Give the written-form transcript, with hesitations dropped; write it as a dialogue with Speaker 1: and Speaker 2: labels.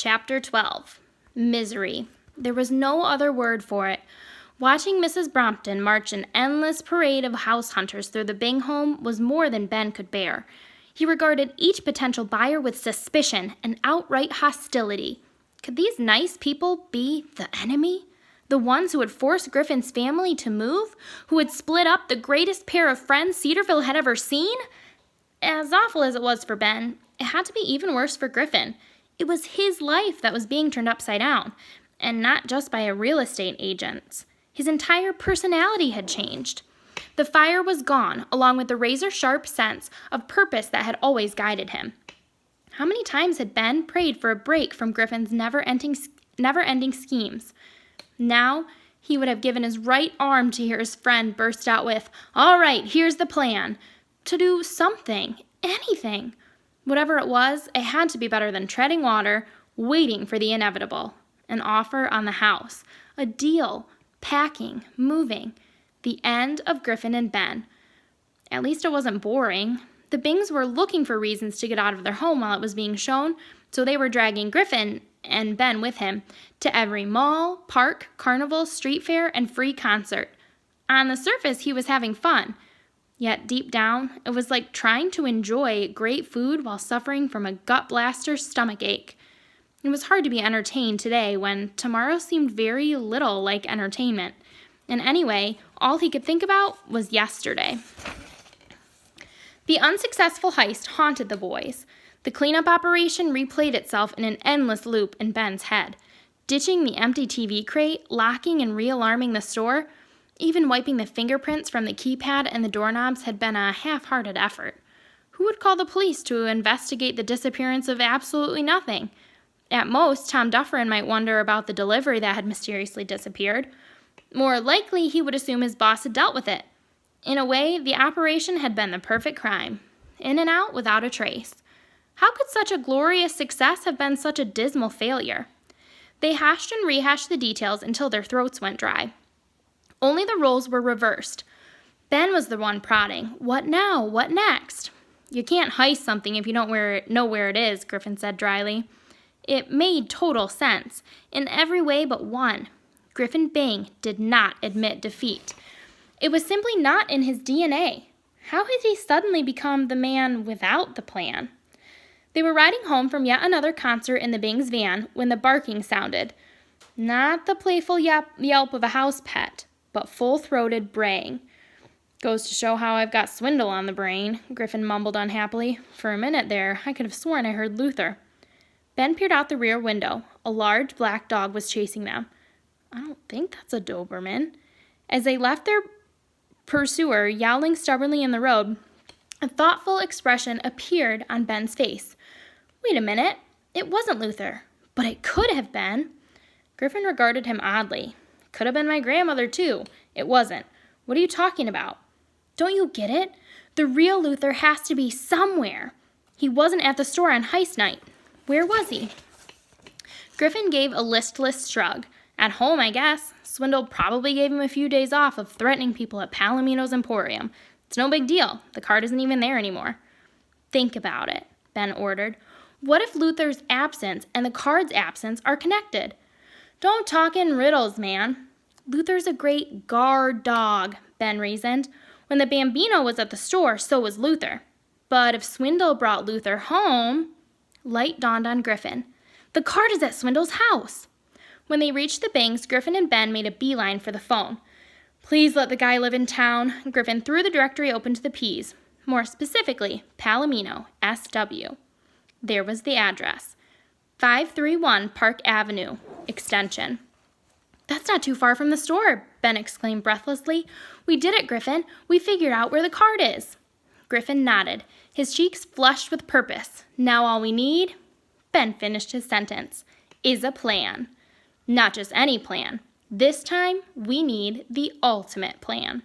Speaker 1: Chapter 12. Misery. There was no other word for it. Watching Mrs. Brompton march an endless parade of house hunters through the Bing home was more than Ben could bear. He regarded each potential buyer with suspicion and outright hostility. Could these nice people be the enemy? The ones who had forced Griffin's family to move? Who had split up the greatest pair of friends Cedarville had ever seen? As awful as it was for Ben, it had to be even worse for Griffin. It was his life that was being turned upside down, and not just by a real estate agent's. His entire personality had changed. The fire was gone, along with the razor-sharp sense of purpose that had always guided him. How many times had Ben prayed for a break from Griffin's never-ending schemes? Now, he would have given his right arm to hear his friend burst out with, "All right, here's the plan." To do something, anything. Whatever it was, it had to be better than treading water, waiting for the inevitable. An offer on the house, a deal, packing, moving. The end of Griffin and Ben. At least it wasn't boring. The Bings were looking for reasons to get out of their home while it was being shown, so they were dragging Griffin and Ben with him to every mall, park, carnival, street fair, and free concert. On the surface, he was having fun. Yet deep down, it was like trying to enjoy great food while suffering from a gut blaster stomach ache. It was hard to be entertained today when tomorrow seemed very little like entertainment. And anyway, all he could think about was yesterday. The unsuccessful heist haunted the boys. The cleanup operation replayed itself in an endless loop in Ben's head. Ditching the empty TV crate, locking and re-alarming the store, even wiping the fingerprints from the keypad and the doorknobs had been a half-hearted effort. Who would call the police to investigate the disappearance of absolutely nothing? At most, Tom Dufferin might wonder about the delivery that had mysteriously disappeared. More likely, he would assume his boss had dealt with it. In a way, the operation had been the perfect crime. In and out without a trace. How could such a glorious success have been such a dismal failure? They hashed and rehashed the details until their throats went dry. Only the roles were reversed. Ben was the one prodding. What now? What next? You can't heist something if you don't know where it is, Griffin said dryly. It made total sense, in every way but one. Griffin Bing did not admit defeat. It was simply not in his DNA. How had he suddenly become the man without the plan? They were riding home from yet another concert in the Bing's van when the barking sounded. Not the playful yelp of a house pet, but full-throated braying. Goes to show how I've got Swindle on the brain, Griffin mumbled unhappily. For a minute there, I could have sworn I heard Luther. Ben peered out the rear window. A large black dog was chasing them. I don't think that's a Doberman. As they left their pursuer yowling stubbornly in the road, a thoughtful expression appeared on Ben's face. Wait a minute. It wasn't Luther. But it could have been. Griffin regarded him oddly. Could have been my grandmother, too. It wasn't. What are you talking about? Don't you get it? The real Luther has to be somewhere. He wasn't at the store on heist night. Where was he? Griffin gave a listless shrug. At home, I guess. Swindle probably gave him a few days off of threatening people at Palomino's Emporium. It's no big deal. The card isn't even there anymore. Think about it, Ben ordered. What if Luther's absence and the card's absence are connected? Don't talk in riddles, man. Luther's a great guard dog, Ben reasoned. When the Bambino was at the store, so was Luther. But if Swindle brought Luther home... Light dawned on Griffin. The card is at Swindle's house. When they reached the Bings, Griffin and Ben made a beeline for the phone. Please let the guy live in town. Griffin threw the directory open to the P's. More specifically, Palomino, SW. There was the address. 531 Park Avenue, extension. That's not too far from the store, Ben exclaimed breathlessly. We did it, Griffin. We figured out where the card is. Griffin nodded, his cheeks flushed with purpose. Now all we need, Ben finished his sentence, is a plan. Not just any plan. This time, we need the ultimate plan.